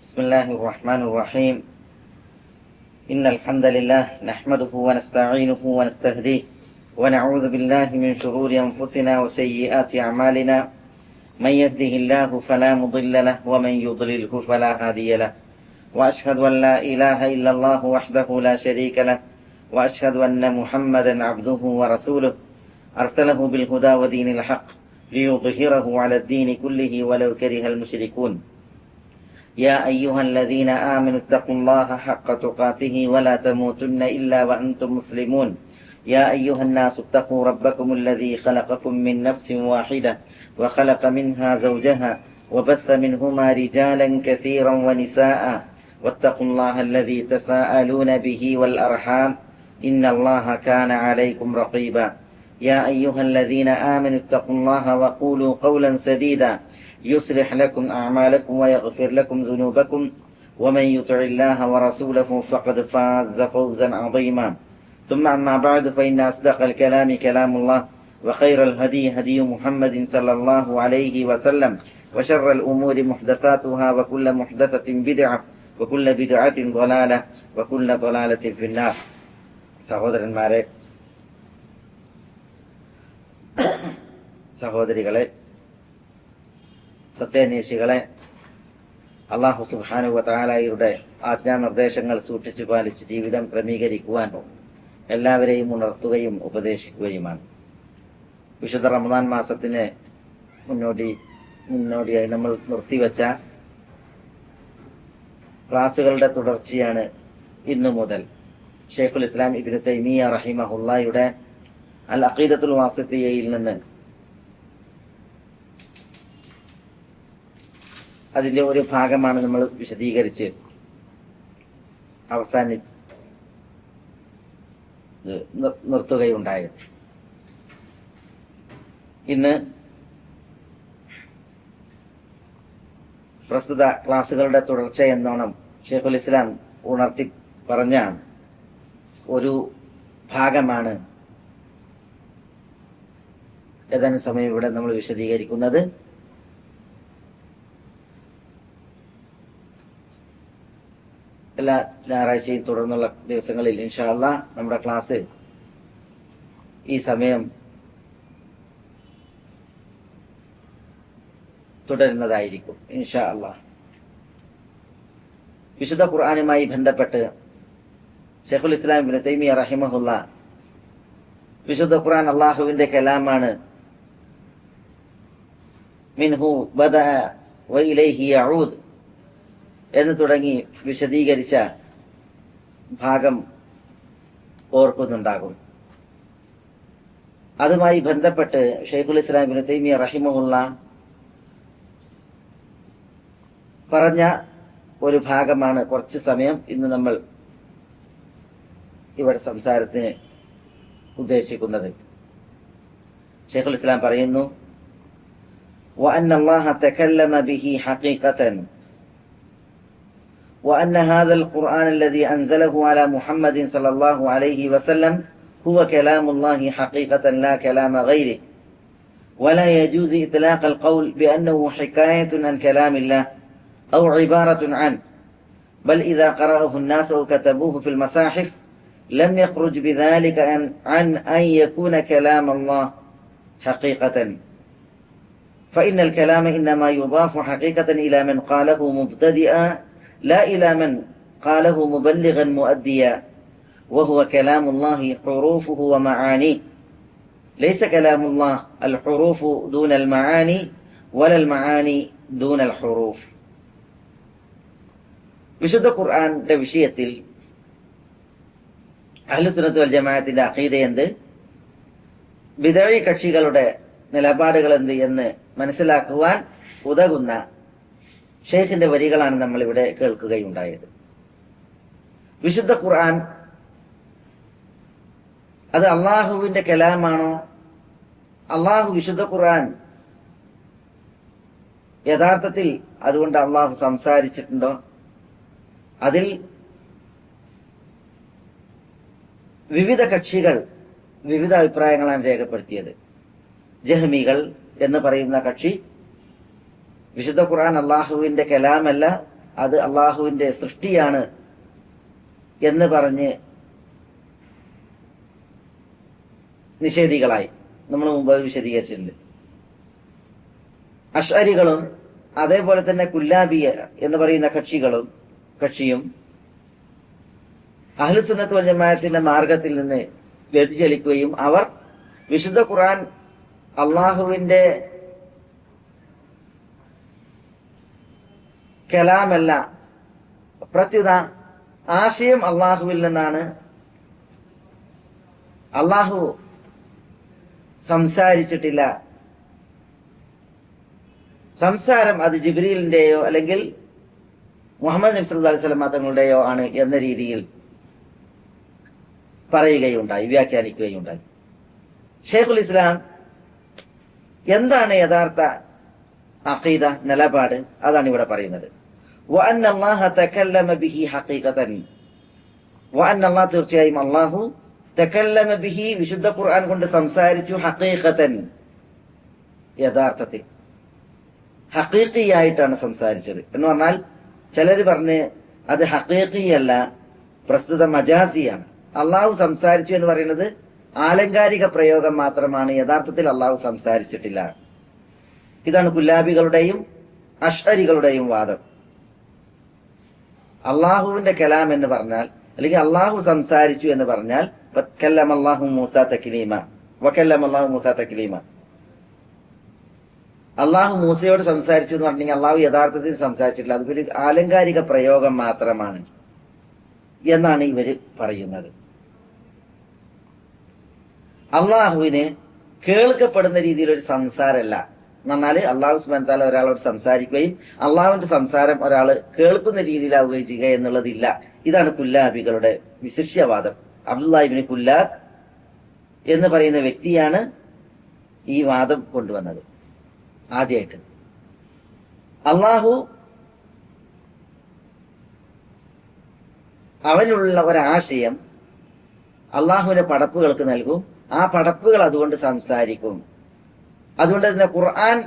بسم الله الرحمن الرحيم. إن الحمد لله نحمده ونستعينه ونستهديه ونعوذ بالله من شرور أنفسنا وسيئات أعمالنا. من يهده الله فلا مضل له ومن يضلله فلا هادي له. وأشهد أن لا إله إلا الله وحده لا شريك له وأشهد أن محمدا عبده ورسوله أرسله بالهدى ودين الحق ليظهره على الدين كله ولو كره المشركون. يا أيها الذين آمنوا اتقوا الله حق تقاته ولا تموتن إلا وأنتم مسلمون. يا أيها الناس اتقوا ربكم الذي خلقكم من نفس واحدة وخلق منها زوجها وبث منهما رجالا كثيرا ونساء واتقوا الله الذي تساءلون به والأرحام إن الله كان عليكم رقيبا. يا أيها الذين آمنوا اتقوا الله وقولوا قولا سديدا يصلح لكم أعمالكم ويغفر لكم ذنوبكم ومن يطع الله ورسوله فقد فاز فوزا عظيما. ثم أما بعد فإن أصدق الكلام كلام الله وخير الهدي هدي محمد صلى الله عليه وسلم وشر الأمور محدثاتها وكل محدثة بدعة وكل بدعة ضلالة وكل ضلالة في النار. സഹോദരന്മാരെ, സഹോദരികളെ, സത്യാന്വേഷികളെ, അല്ലാഹു സുബ്ഹാനഹു വ തആലയുടെ ആജ്ഞാനിർദ്ദേശങ്ങൾ സൂക്ഷിച്ചു പാലിച്ച് ജീവിതം ക്രമീകരിക്കുവാൻ എല്ലാവരെയും ഉണർത്തുകയും ഉപദേശിക്കുകയുമാണ്. വിശുദ്ധ റമദാൻ മാസത്തിന് മുന്നോടിയായി നമ്മൾ നിർത്തിവെച്ച ക്ലാസുകളുടെ തുടർച്ചയാണ് ഇന്നു മുതൽ. ഷെയ്ഖുൽ ഇസ്ലാം ഇബ്നു തൈമിയ്യ റഹിമഹുല്ലായുടെ അൽ അഖീദത്തുൽ വാസിത്തിയ്യയിൽ നിന്ന് അതിന്റെ ഒരു ഭാഗമാണ് നമ്മൾ വിശദീകരിച്ച് നിർത്തുകയുണ്ടായത്. ഇന്ന് പ്രസ്തുത ക്ലാസുകളുടെ തുടർച്ച എന്നോണം ഷെയ്ഖുൽ ഇസ്ലാം ഉണർത്തി പറഞ്ഞ ഒരു ഭാഗമാണ് ഏതാനും സമയം ഇവിടെ നമ്മൾ വിശദീകരിക്കുന്നത്. എല്ലാ ഞായറാഴ്ചയും തുടർന്നുള്ള ദിവസങ്ങളിൽ ഇൻഷാ അല്ലാഹ് നമ്മുടെ ക്ലാസ് ഈ സമയം തുടരുന്നതായിരിക്കും ഇൻഷാ അല്ലാഹ്. വിശുദ്ധ ഖുർആനുമായി ബന്ധപ്പെട്ട് ഷെയ്ഖുൽ ഇസ്ലാം ഇബ്നു തൈമിയ്യ റഹിമഹുല്ലാ വിശുദ്ധ ഖുർആൻ അല്ലാഹുവിന്റെ കലാമാണ്, മിൻഹു ബദഅ വ ഇലൈഹി യഊദ് എന്ന് തുടങ്ങി വിശദീകരിച്ച ഭാഗം ഓർക്കുന്നുണ്ടാകും. അതുമായി ബന്ധപ്പെട്ട് ഷെയ്ഖുൽ ഇസ്ലാം ഇബ്നു തൈമിയ്യ റഹിമഹുല്ലാ പറഞ്ഞ ഒരു ഭാഗമാണ് കുറച്ച് സമയം ഇന്ന് നമ്മൾ ഇവിടെ സംസാരത്തിന് ഉദ്ദേശിക്കുന്നത്. ഷെയ്ഖുൽ ഇസ്ലാം പറയുന്നു, وأن الله تكلم به حقيقة وأن هذا القرآن الذي أنزله على محمد صلى الله عليه وسلم هو كلام الله حقيقة لا كلام غيره، ولا يجوز إطلاق القول بأنه حكاية عن كلام الله أو عبارة عنه، بل إذا قرأه الناس أو كتبوه في المصاحف لم يخرج بذلك عن أن يكون كلام الله حقيقة، فإن الكلام إنما يضاف حقيقة إلى من قاله مبتدئا لا إلى من قاله مبلغا مؤديا، وهو كلام الله حروفه ومعانيه، ليس كلام الله الحروف دون المعاني ولا المعاني دون الحروف. വിശുദ്ധ ഖുർആന്റെ വിഷയത്തിൽ അഹ്ലുസുന്നത്ത് വൽ ജമാഅത്തിന്റെ അഖീദ എന്ത്, ബിദ്അഈ കക്ഷികളുടെ നിലപാടുകൾ എന്ത് എന്ന് മനസ്സിലാക്കുവാൻ ഉതകുന്ന ഷെയ്ഖിന്റെ വരികളാണ് നമ്മൾ ഇവിടെ കേൾക്കുകയുണ്ടായത്. വിശുദ്ധ ഖുർആൻ അത് അള്ളാഹുവിന്റെ കലാമാണോ? അള്ളാഹു വിശുദ്ധ ഖുർആൻ യഥാർത്ഥത്തിൽ അതുകൊണ്ട് അള്ളാഹു സംസാരിച്ചിട്ടുണ്ടോ? അതിൽ വിവിധ കക്ഷികൾ വിവിധ അഭിപ്രായങ്ങളാണ് രേഖപ്പെടുത്തിയത്. ജഹ്മികൾ എന്ന് പറയുന്ന കക്ഷി വിശുദ്ധ ഖുർആൻ അള്ളാഹുവിന്റെ കലാമല്ല, അത് അള്ളാഹുവിന്റെ സൃഷ്ടിയാണ് എന്ന് പറഞ്ഞ് നിഷേധികളായി. നമ്മൾ മുമ്പ് വിശദീകരിച്ചിട്ടുണ്ട്. അശ്അരികളും അതേപോലെ തന്നെ കുല്ലാബിയ എന്ന് പറയുന്ന കക്ഷിയും അഹ്ലുസുന്നത്ത് വൽ ജമാഅത്തിന്റെ മാർഗത്തിൽ നിന്ന് വ്യതിചലിക്കുകയും അവർ വിശുദ്ധ ഖുർആൻ അള്ളാഹുവിന്റെ കലാമല്ല, പ്രത്യുത ആശയം അള്ളാഹുവിൽ നിന്നാണ്, അള്ളാഹു സംസാരിച്ചിട്ടില്ല, സംസാരം അത് ജിബ്രീലിന്റെയോ അല്ലെങ്കിൽ മുഹമ്മദ് നബി സല്ലല്ലാഹു അലൈഹി വസല്ലം തങ്ങളുടെയോ ആണ് എന്ന രീതിയിൽ പറയുകയുണ്ടായി, വ്യാഖ്യാനിക്കുകയുണ്ടായി. ഷെയ്ഖുൽ ഇസ്ലാം എന്താണ് യഥാർത്ഥ അഖീദ നിലപാട്, അതാണ് ഇവിടെ പറയുന്നത്. വഅന്ന അല്ലാഹ തകല്ലമ ബിഹി ഹഖീഖതൻ, വഅന്ന അല്ലാഹ തീർച്ചയായും അല്ലാഹു തകല്ലമ ബിഹി വിശുദ്ധ ഖുർആൻ കൊണ്ട് സംസാരിച്ചു, ഹഖീഖതൻ യഥാർത്ഥത്തിൽ ഹഖീഖിയായിട്ടാണ് സംസാരിച്ചത് എന്ന് പറഞ്ഞാൽ ചിലര് പറഞ്ഞ് അത് ഹഖീഖിയല്ല, പ്രസ്തുത മജാസിയാണ്. അള്ളാഹു സംസാരിച്ചു എന്ന് പറയുന്നത് ആലങ്കാരിക പ്രയോഗം മാത്രമാണ്, യഥാർത്ഥത്തിൽ അള്ളാഹു സംസാരിച്ചിട്ടില്ല. ഇതാണ് കുല്ലാബികളുടെയും അശ്അരികളുടെയും വാദം. അള്ളാഹുവിന്റെ കലാം എന്ന് പറഞ്ഞാൽ അല്ലെങ്കിൽ അള്ളാഹു സംസാരിച്ചു എന്ന് പറഞ്ഞാൽ കല്ലമല്ലാഹു മൂസ തക്ലീമ വകല്ലമല്ലാഹു മൂസ തക്ലീമ, അള്ളാഹു മൂസയോട് സംസാരിച്ചു എന്ന് പറഞ്ഞെങ്കിൽ അള്ളാഹു യഥാർത്ഥത്തിൽ സംസാരിച്ചിട്ടില്ല, അതൊരു ആലങ്കാരിക പ്രയോഗം മാത്രമാണ് എന്നാണ് ഇവര് പറയുന്നത്. അള്ളാഹുവിന് കേൾക്കപ്പെടുന്ന രീതിയിൽ ഒരു സംസാരമല്ല എന്ന് പറഞ്ഞാല് അള്ളാഹു സുബ്ഹാനഹു വ തആല ഒരാളോട് സംസാരിക്കുകയും അള്ളാഹുവിന്റെ സംസാരം ഒരാള് കേൾക്കുന്ന രീതിയിലാവുകയും ചെയ്യുക എന്നുള്ളതില്ല. ഇതാണ് കുല്ലാബികളുടെ വിശിഷ്യവാദം. അബ്ദുല്ലാഹ് ഇബ്നു കുല്ലാബ് എന്ന് പറയുന്ന വ്യക്തിയാണ് ഈ വാദം കൊണ്ടുവന്നത് ആദ്യമായിട്ട്. അള്ളാഹു അവനുള്ള ഒരാശയം അള്ളാഹുവിന്റെ പടപ്പുകൾക്ക് നൽകും, ആ പടപ്പുകൾ അതുകൊണ്ട് സംസാരിക്കും. അതുകൊണ്ട് തന്നെ ഖുർആൻ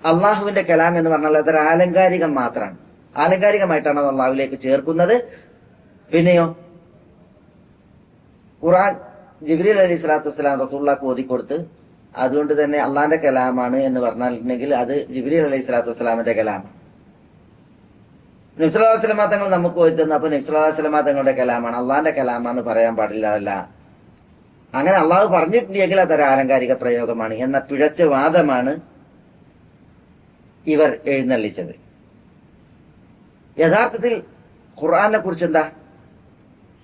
അള്ളാഹുവിന്റെ കലാം എന്ന് പറഞ്ഞാൽ അതൊരു ആലങ്കാരികം മാത്രമാണ്, ആലങ്കാരികമായിട്ടാണ് അത് അള്ളാഹുവിലേക്ക് ചേർക്കുന്നത്. പിന്നെയോ ഖുർആൻ ജിബ്രീൽ അലൈഹി സ്വലാത്തു വസ്സലാം റസൂലുള്ളാഹിക്ക് ഓതിക്കൊടുത്ത് അതുകൊണ്ട് തന്നെ അള്ളാന്റെ കലാമാണ് എന്ന് പറഞ്ഞിട്ടുണ്ടെങ്കിൽ അത് ജിബ്രീൽ അലൈഹി സ്വലാത്തു വസ്സലാമിന്റെ കലാമാണ്. നബി സല്ലല്ലാഹു അലൈഹി വസല്ലം തങ്ങൾ നമുക്ക് ഓതിത്തന്നു, അപ്പൊ നബി സല്ലല്ലാഹു അലൈഹി വസല്ലം തങ്ങളുടെ കലാമാണ്, അള്ളാന്റെ കലാമാന്ന് പറയാൻ പാടില്ല. അങ്ങനെ അള്ളാഹു പറഞ്ഞിട്ടുണ്ടെങ്കിൽ അതൊരു ആലങ്കാരിക പ്രയോഗമാണ് എന്ന പിഴച്ച വാദമാണ് ഇവർ എഴുന്നള്ളിച്ചത്. യഥാർത്ഥത്തിൽ ഖുർആനെ കുറിച്ച് എന്താ,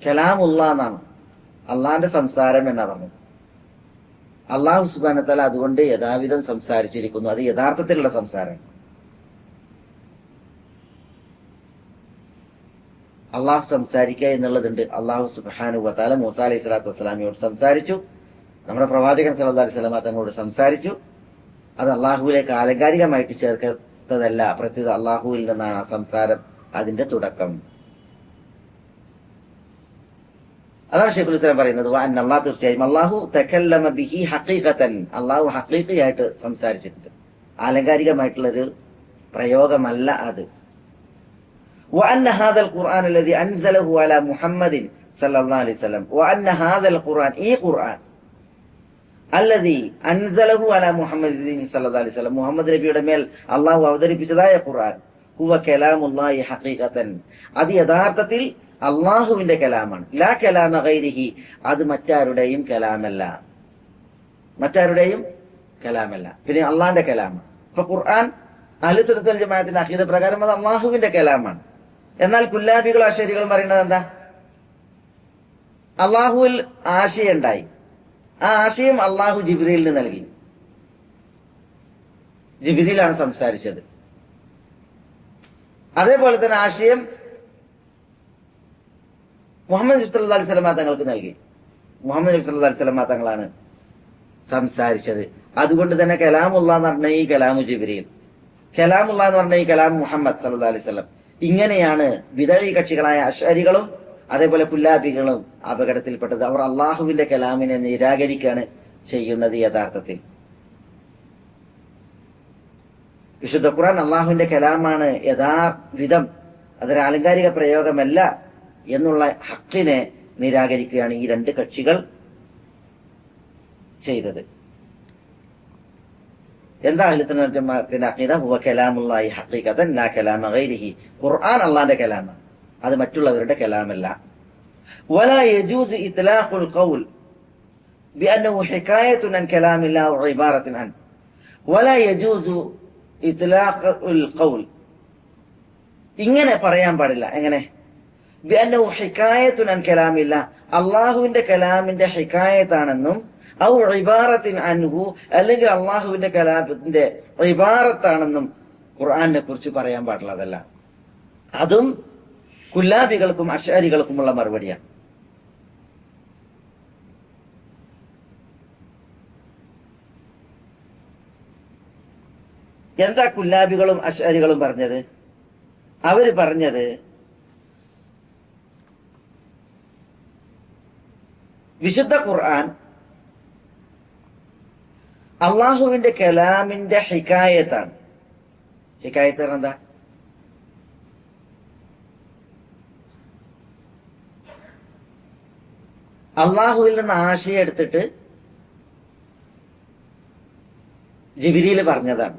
കലാമുള്ള എന്നാണ്, അള്ളാന്റെ സംസാരം എന്നാ പറഞ്ഞത്. അള്ളാഹു സുബ്ഹാനഹു വ തആല അതുകൊണ്ട് യഥാവിധം സംസാരിച്ചിരിക്കുന്നു, അത് യഥാർത്ഥത്തിലുള്ള സംസാരം. അള്ളാഹു സംസാരിക്കുക എന്നുള്ളതുണ്ട്. അള്ളാഹു സുബ്ഹാനഹു വ തആല മൂസ അലൈഹി സ്വലാത്തു വസ്സലാമിയോട് സംസാരിച്ചു, നമ്മുടെ പ്രവാചകൻ സല്ലല്ലാഹു അലൈഹി വസല്ലം തങ്ങളോട് സംസാരിച്ചു. അത് അള്ളാഹുവിലേക്ക് ആലങ്കാരികമായിട്ട് ചേർക്കത്തതല്ല, പ്രത്യേക അള്ളാഹുവിൽ നിന്നാണ് ആ സംസാരം അതിന്റെ തുടക്കം. അതാണ് ഷെയ്ഖുൽ ഇസ്ലാം പറയുന്നത്, അല്ലാഹു തീർച്ചയായും അള്ളാഹു തകല്ലമ ബിഹി ഹഖീഖതൻ, അള്ളാഹു ഹഖീഖിയായിട്ട് സംസാരിച്ചിട്ടുണ്ട്, ആലങ്കാരികമായിട്ടുള്ളൊരു പ്രയോഗമല്ല അത്. وأن هذا القرآن الذي أنزله على محمد صلى الله عليه وسلم وأن هذا القرآن قرآن الذي أنزله على محمد صلى الله عليه وسلم മുഹമ്മദ് നബിയുടെ മേൽ അള്ളാഹു അവതരിപ്പിച്ചതായ ഖുർആൻ ഹുവ കലാമുല്ലാഹി ഹഖീഖതൻ, അത് യഥാർത്ഥത്തിൽ അള്ളാഹുവിന്റെ കലാമാണ്. ലാ കലാമ ഗൈരിഹി, അത് മറ്റാരുടെയും കലാമല്ല, മറ്റാരുടെയും കലാമല്ല. പിന്നെ അള്ളാന്റെ കലാമാണ്. അപ്പൊ ഖുർആൻ അഹ്ലുസുന്നത്ത് വൽ ജമാഅത്തിന്റെ അഖീദ പ്രകാരം അത് അള്ളാഹുവിന്റെ കലാമാണ്. എന്നാൽ കുല്ലാബികളും അശ്അരികളും പറയുന്നത് എന്താ, അള്ളാഹുവിൽ ആശയം ഉണ്ടായി, ആ ആശയം അള്ളാഹു ജിബ്രീലിന് നൽകി, ജിബ്രീലാണ് സംസാരിച്ചത്. അതേപോലെ തന്നെ ആശയം മുഹമ്മദ് നബി സല്ലല്ലാഹു അലൈഹി വസല്ലം തങ്ങൾക്ക് നൽകി, മുഹമ്മദ് നബി സല്ലല്ലാഹു അലൈഹി വസല്ലം തങ്ങളാണ് സംസാരിച്ചത്. അതുകൊണ്ട് തന്നെ കലാമുല്ലാ എന്ന് പറഞ്ഞ ഈ കലാമു ജിബ്രീൽ, കലാമുല്ലാ എന്ന് പറഞ്ഞ ഈ കലാം മുഹമ്മദ് സല്ലല്ലാഹു അലൈഹി വസല്ലം. ഇങ്ങനെയാണ് വിദഈ കക്ഷികളായ അശ്അരികളും അതേപോലെ കുല്ലാബികളും അപകടത്തിൽപ്പെട്ടത്. അവർ അള്ളാഹുവിന്റെ കലാമിനെ നിരാകരിക്കുകയാണ് ചെയ്യുന്നത്. യഥാർത്ഥത്തിൽ വിശുദ്ധ ഖുർആൻ അള്ളാഹുവിന്റെ കലാമാണ് യഥാവിധം അതൊരു ആലങ്കാരിക പ്രയോഗമല്ല എന്നുള്ള ഹക്കിനെ നിരാകരിക്കുകയാണ് ഈ രണ്ട് കക്ഷികൾ ചെയ്തത്. എന്താ അഹ്ലുസുന്നത്ത് വൽ ജമാഅത്തിന്റെ അഖീദ? ഹുവ കലാമുല്ലാഹി ഹഖീഖതൻ ലാ കലാമ ഗൈരിഹി. ഖുർആൻ അല്ലാഹുവിന്റെ കലാമാണ്, അത് മറ്റുള്ളവരുടെ കലാമല്ല. വലാ യജൂസു ഇത്ലാഖുൽ ഖൗൽ ബിഅന്നഹു ഹികായത്തുൻ അൻ കലാമില്ലാഹി വ ഇബാറത്തുൻ അൻ. വലാ യജൂസു ഇത്ലാഖുൽ ഖൗൽ, ഇങ്ങനെ പറയാൻ പാടില്ല. എങ്ങനെ? ബിഅന്നഹു ഹികായത്തുൻ അൻ കലാമില്ലാഹ്, അല്ലാഹുവിന്റെ കലാമിന്റെ ഹികായത്താണെന്നും ഔ ഇബാറത്തിൻ അൻഹു, അല്ലെങ്കിൽ അള്ളാഹുവിന്റെ കലാമിന്റെ ഇബാറത്താണെന്നും ഖുർആനെ കുറിച്ച് പറയാൻ പാടുള്ളതല്ല. അതും കുല്ലാബികൾക്കും അശ്അരികൾക്കുമുള്ള മറുപടിയാണ്. എന്താ കുല്ലാബികളും അശ്അരികളും പറഞ്ഞത്? അവര് പറഞ്ഞത് വിശുദ്ധ ഖുർആൻ അള്ളാഹുവിന്റെ കലാമിന്റെ ഹികായത്താണ്. ഹികായത്ത് എന്താ? അള്ളാഹുവിൽ നിന്ന് ആശയം എടുത്തിട്ട് ജിബ്രീൽ പറഞ്ഞതാണ്.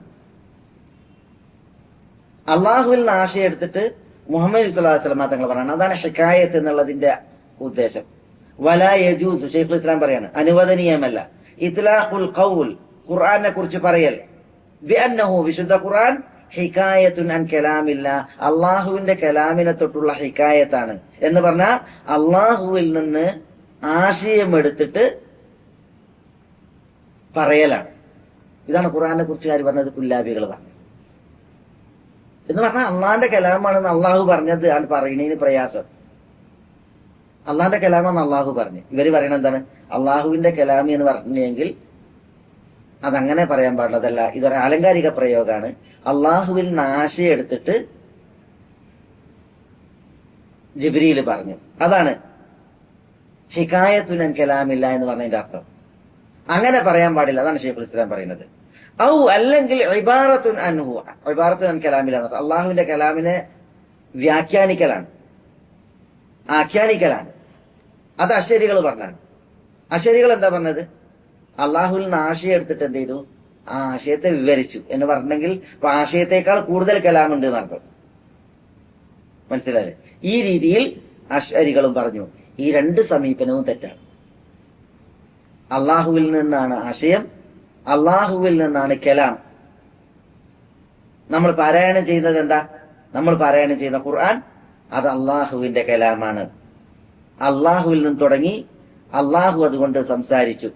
അള്ളാഹുവിൽ നിന്ന് ആശയം എടുത്തിട്ട് മുഹമ്മദ് സ്വല്ലല്ലാഹു അലൈഹി വസല്ലം തങ്ങൾ പറയണം. അതാണ് ഹികായത്ത് എന്നുള്ളതിന്റെ ഉദ്ദേശം. വലാ യജൂസ്, ശൈഖുൽ ഇസ്ലാം പറയാണ്, അനുവദനീയമല്ല ഇത്ലാഖുൽ ഖൗൽ, ഖുർആനെ കുറിച്ച് പറയൽ, ബിഅന്നഹു, വിശുദ്ധ ഖുർആൻ ഹികായത്തുൻ അൻ കലാമില്ലാഹ്, അള്ളാഹുവിന്റെ കലാമിനെ തൊട്ടുള്ള ഹികായത്താണ് എന്ന് പറഞ്ഞാൽ അള്ളാഹുവിൽ നിന്ന് ആശയം എടുത്തിട്ട് പറയലാണ്. ഇതാണ് ഖുർആനെ കുറിച്ച് ആര് പറഞ്ഞത്? കുല്ലാബികൾ പറഞ്ഞു. എന്ന് പറഞ്ഞാൽ അള്ളാഹിന്റെ കലാമാണെന്ന് അള്ളാഹു പറഞ്ഞത് ആണ് പറയുന്നതിന് പ്രയാസം. അള്ളാഹിന്റെ കലാമെന്ന് അള്ളാഹു പറഞ്ഞു, ഇവര് പറയണത് എന്താണ്? അള്ളാഹുവിന്റെ കലാമി എന്ന് പറഞ്ഞെങ്കിൽ അതങ്ങനെ പറയാൻ പാടുള്ളതല്ല, ഇതൊരു ആലങ്കാരിക പ്രയോഗമാണ്. അള്ളാഹുവിൽ നിന്ന് ആശയം എടുത്തിട്ട് ജിബ്രീൽ പറഞ്ഞു, അതാണ് ഹികായത്തുൻ അൻ കലാമില്ല എന്ന് പറഞ്ഞതിന്റെ അർത്ഥം. അങ്ങനെ പറയാൻ പാടില്ല, അതാണ് ശൈഖുൽ ഇസ്ലാം പറയുന്നത്. ഔ, അല്ലെങ്കിൽ ഇബാറത്തുൻ അൻഹു, ഇബാറത്തുൻ അൻ കലാമില്ല എന്ന് പറഞ്ഞാൽ അള്ളാഹുവിന്റെ കലാമിനെ വ്യാഖ്യാനിക്കലാണ്, ആഖ്യാനിക്കലാണ്. അത് അശ്ശരികൾ പറഞ്ഞാണ്. അശ്ശരികൾ എന്താ പറഞ്ഞത്? അള്ളാഹുവിൽ നിന്ന് ആശയം എടുത്തിട്ട് എന്ത് ചെയ്തു? ആ ആശയത്തെ വിവരിച്ചു എന്ന് പറഞ്ഞെങ്കിൽ ഇപ്പൊ ആശയത്തെക്കാൾ കൂടുതൽ കലാമുണ്ട് എന്നർത്ഥം. മനസ്സിലായില്ലേ? ഈ രീതിയിൽ അശ്ശരികളും പറഞ്ഞു. ഈ രണ്ട് സമീപനവും തെറ്റാണ്. അള്ളാഹുവിൽ നിന്നാണ് ആശയം, അള്ളാഹുവിൽ നിന്നാണ് കലാം. നമ്മൾ പാരായണം ചെയ്യുന്നത് എന്താ? നമ്മൾ പാരായണം ചെയ്യുന്ന ഖുർആൻ അത് അള്ളാഹുവിന്റെ കലാമാണ്. അള്ളാഹുവിൽ നിന്ന് തുടങ്ങി അള്ളാഹു അതുകൊണ്ട് സംസാരിച്ചു.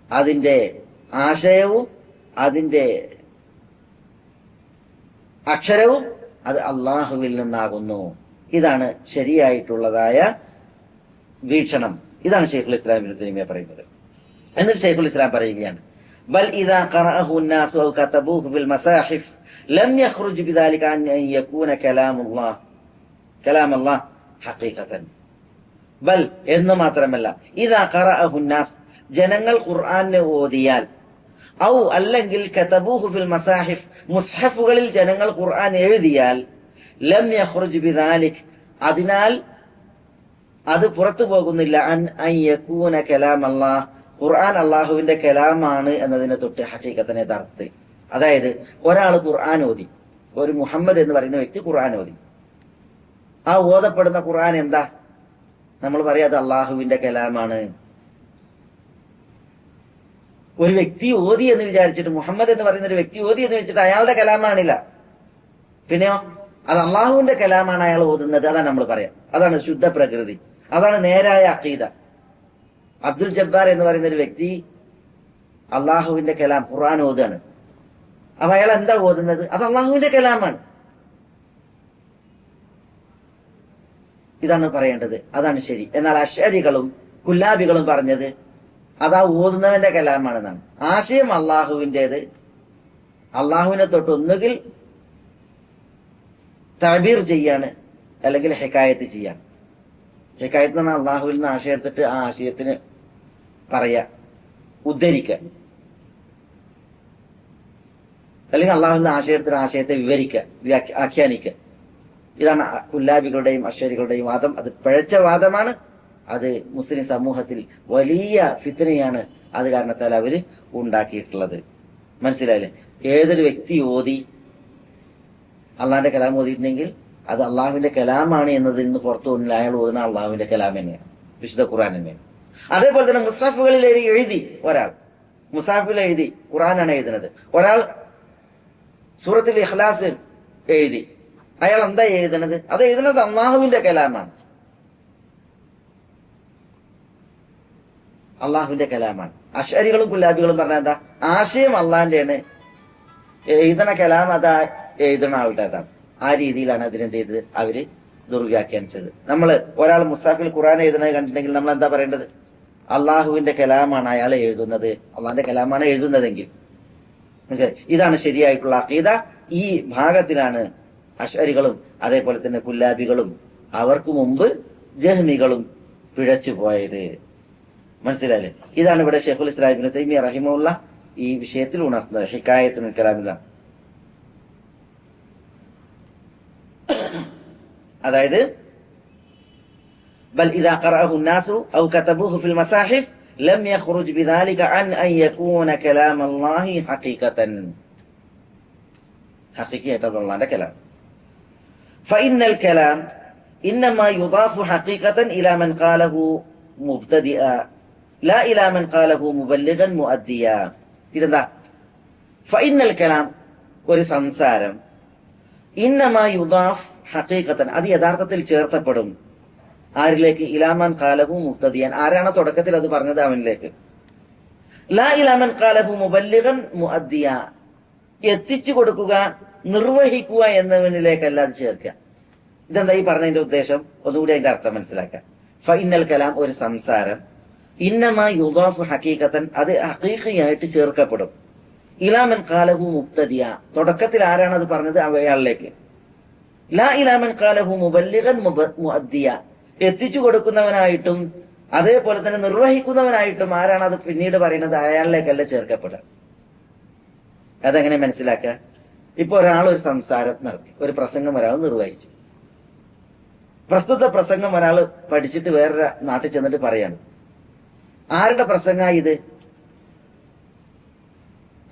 അതിന്റെ ആശയവും അതിന്റെ അക്ഷരവും അത് അള്ളാഹുവിൽ നിന്നാകുന്നു. ഇതാണ് ശരിയായിട്ടുള്ളതായ വീക്ഷണം. ഇതാണ് ശൈഖുൽ ഇസ്ലാം ഇബ്നു തൈമിയ്യ പറയുന്നത്. എന്നിട്ട് ശൈഖുൽ ഇസ്ലാം പറയുകയാണ്, ബൽ ഇദാ ഖറഅഹു അൻ-നാസു ഔ കതബൂഹു ബിൽ മസാഹിഫ് ലം യഖ്റുജ് ബിദാലിക അൻ യകൂന കലാമുല്ലാഹ് ഹഖീഖതൻ. ബൽ, എന്ന് മാത്രമല്ല, ഇദാ ഖറഅഹു അൻ-നാസ്, ജനങ്ങൾ ഖുർആനെ ഓതിയാൽ, ഔ അല്ലെങ്കിൽ കതബൂഹു ഫിൽ മസാഹിഫ്, മുസ്ഹഫുകളിൽ ജനങ്ങൾ ഖുർആൻ എഴുതിയാൽ, ലം യഖ്റുജ് ബിദാലിക, അതിനാൽ അത് പുറത്തു പോകുന്നില്ല, അൻ യകൂന കലാമല്ലാഹ്, ഖുർആൻ അള്ളാഹുവിന്റെ കലാമാണ് എന്നതിനെ തൊട്ട് ഹഖീഖത്തനെ യഥാർത്ഥത്തിൽ. അതായത് ഒരാൾ ഖുർആൻ ഓതി, ഒരു മുഹമ്മദ് എന്ന് പറയുന്ന വ്യക്തി ഖുർആൻ ഓതി. ആ ഓതപ്പെടുന്ന ഖുർആൻ എന്താ? നമ്മൾ പറയാം അത് അള്ളാഹുവിന്റെ കലാമാണ്. ഒരു വ്യക്തി ഓതി എന്ന് വിചാരിച്ചിട്ട്, മുഹമ്മദ് എന്ന് പറയുന്ന ഒരു വ്യക്തി ഓതി എന്ന് വെച്ചിട്ട് അയാളുടെ കലാമാണില്ല. പിന്നെയോ അത് അള്ളാഹുവിന്റെ കലാമാണ് അയാൾ ഓതുന്നത്. അതാണ് നമ്മൾ പറയാം, അതാണ് ശുദ്ധ പ്രകൃതി, അതാണ് നേരായ അഖീദ. അബ്ദുൽ ജബ്ബാർ എന്ന് പറയുന്ന ഒരു വ്യക്തി അള്ളാഹുവിന്റെ കലാം ഖുർആൻ ഓതാണ്. അപ്പൊ അയാൾ എന്താ ഓതുന്നത്? അത് അള്ളാഹുവിന്റെ കലാമാണ്. ഇതാണ് പറയേണ്ടത്, അതാണ് ശരി. എന്നാൽ അശ്ശരികളും കുല്ലാബികളും പറഞ്ഞത് അതാ ഓതുന്നവന്റെ കലാമാണെന്നാണ്. ആശയം അള്ളാഹുവിൻ്റെത്, അള്ളാഹുവിനെ തൊട്ട് ഒന്നുകിൽ തഅബീർ ചെയ്യാണ്, അല്ലെങ്കിൽ ഹികായത്ത് ചെയ്യാണ്. ഹികായത്ത് എന്ന് പറഞ്ഞാൽ അള്ളാഹുവിൽ നിന്ന് ആശയം എടുത്തിട്ട് ആ ആശയത്തിന് പറയാ, ഉദ്ധരിക്കുക, അല്ലെങ്കിൽ അള്ളാഹുവിൽ നിന്ന് ആശയം എടുത്തിട്ട് ആശയത്തെ വിവരിക്കുക, ആഖ്യാനിക്കുക. ഇതാണ് കുല്ലാബികളുടെയും അശ്വരികളുടെയും വാദം. അത് പിഴച്ച വാദമാണ്. അത് മുസ്ലിം സമൂഹത്തിൽ വലിയ ഫിത്നയാണ് അത് കാരണത്താൽ അവര് ഉണ്ടാക്കിയിട്ടുള്ളത്. മനസ്സിലായില്ലേ? ഏതൊരു വ്യക്തി ഓതി അള്ളാഹിന്റെ കലാം ഓതിയിട്ടുണ്ടെങ്കിൽ അത് അള്ളാഹുവിന്റെ കലാമാണ് എന്നതിൽ നിന്ന് പുറത്തു വന്നില്ല. അയാൾ ഓതുന്ന അള്ളാഹുവിന്റെ കലാം തന്നെയാണ്, വിശുദ്ധ ഖുർആൻ തന്നെയാണ്. അതേപോലെ തന്നെ മുസാഫുകളിൽ എഴുതി ഒരാൾ, മുസാഫിൽ എഴുതി ഖുർആനാണ് എഴുതുന്നത്. ഒരാൾ സൂറത്തുൽ ഇഖ്ലാസ് എഴുതി, അയാൾ എന്താ എഴുതുന്നത്? അത് എഴുതുന്നത് അള്ളാഹുവിന്റെ കലാമാണ്, അള്ളാഹുവിന്റെ കലാമാണ്. അശ്അരികളും കുല്ലാബികളും പറഞ്ഞ എന്താ? ആശയം അള്ളാഹിന്റെയാണ്, എഴുതണ കലാം അതാ എഴുതണ ആളുടെ അതാണ്. ആ രീതിയിലാണ് അതിനെന്ത് ചെയ്തത്? അവര് ദുർവ്യാഖ്യാനിച്ചത്. നമ്മള് ഒരാൾ മുസാഫിൽ ഖുർആൻ എഴുതുന്നത് കണ്ടിട്ടുണ്ടെങ്കിൽ നമ്മൾ എന്താ പറയേണ്ടത്? അള്ളാഹുവിന്റെ കലാമാണ് അയാൾ എഴുതുന്നത്, അള്ളാഹിന്റെ കലാമാണ് എഴുതുന്നതെങ്കിൽ. ഇതാണ് ശരിയായിട്ടുള്ള അഖീദ. ഈ ഭാഗത്തിലാണ് അശ്അരികളും അതേപോലെ തന്നെ കുല്ലാബികളും അവർക്ക് മുമ്പ് ജഹ്മികളും പിഴച്ചു പോയത്. മനസ്സിലായില്ലേ? ഇതാണ് ഇവിടെ ഷെയ്ഖുൽ ഇസ്ലാം ഇബ്നു തൈമിയ്യ റഹിമഹുല്ലാ ഈ വിഷയത്തിൽ ഉണർത്തുന്നത്. ഹിക്കായത്തുൽ കലാമില്ല, അതായത് ബൽ ഇദാ ഖറഅഹു الناس ഔ കതബൂഹു ഫിൽ മസാഹിഫ് ലം യഖ്റുജ് ബിദാലിക അൻ യകൂന കലാം അല്ലാഹി ഹഖീഖതൻ. ഹഖീഖിയായിട്ടുള്ള അല്ലാഹുവിന്റെ കലാം. ഫഇന്നൽ കലാം ഇന്നമാ യുദാഫു ഹഖീഖതൻ ഇലാ മൻ ഖാലഹു മുബ്തദിഅ ലാ ഇലാ മൻ ഖാലഹു മുബല്ലിഗൻ മുഅദ്ദിയ. ഇതെന്താ? ഫഇന്നൽ കലാം, ഒരു സംസാരം, ഇന്നമാ യുദാഫ് ഹഖീഖതൻ, അത് യഥാർത്ഥത്തിൽ ചേർത്തപ്പെടും. ആരിലേക്ക്? ഇലാമൻ ഖാലഹു മുബ്തദിയൻ, ആരാണ് തുടക്കത്തിൽ അത് പറഞ്ഞത് അവനിലേക്ക്. ലാ ഇലാമൻ ഖാലഹു മുബല്ലിഗൻ മുഅദ്ദിയ, എത്തിച്ചു കൊടുക്കുക, നിർവഹിക്കുക എന്നവനിലേക്കല്ല അത് ചേർക്കുക. ഇതെന്താ ഈ പറഞ്ഞതിന്റെ ഉദ്ദേശം? ഒന്നുകൂടി അതിന്റെ അർത്ഥം മനസ്സിലാക്കാം. ഫഇന്നൽ കലാം, ഒരു സംസാരം, ഇന്നമാ യുദാഫു ഹഖീഖതൻ, അത് ഹഖീഖിയായിട്ട് ചേർക്കപ്പെടും. ഇലാമൻ ഖാലഹു മുബ്തദിയ, തുടക്കത്തിൽ ആരാണ് അത് പറഞ്ഞത് അയാളിലേക്ക്. ലാ ഇലാമൻ ഖാലഹു മുബല്ലിഗൻ മുഅദ്ദിയ, എത്തിച്ചു കൊടുക്കുന്നവനായിട്ടും അതേപോലെ തന്നെ നിർവഹിക്കുന്നവനായിട്ടും ആരാണ് അത് പിന്നീട് പറയുന്നത് അയാളിലേക്കല്ല ചേർക്കപ്പെടുക. അതെങ്ങനെ മനസ്സിലാക്കുക? ഇപ്പൊ ഒരാൾ ഒരു സംസാരം നടത്തി, ഒരു പ്രസംഗം ഒരാൾ നിർവഹിച്ചു. പ്രസ്തുത പ്രസംഗം ഒരാൾ പഠിച്ചിട്ട് വേറൊരു നാട്ടിൽ ചെന്നിട്ട് പറയാണ്. ആരുടെ പ്രസംഗ ഇത്?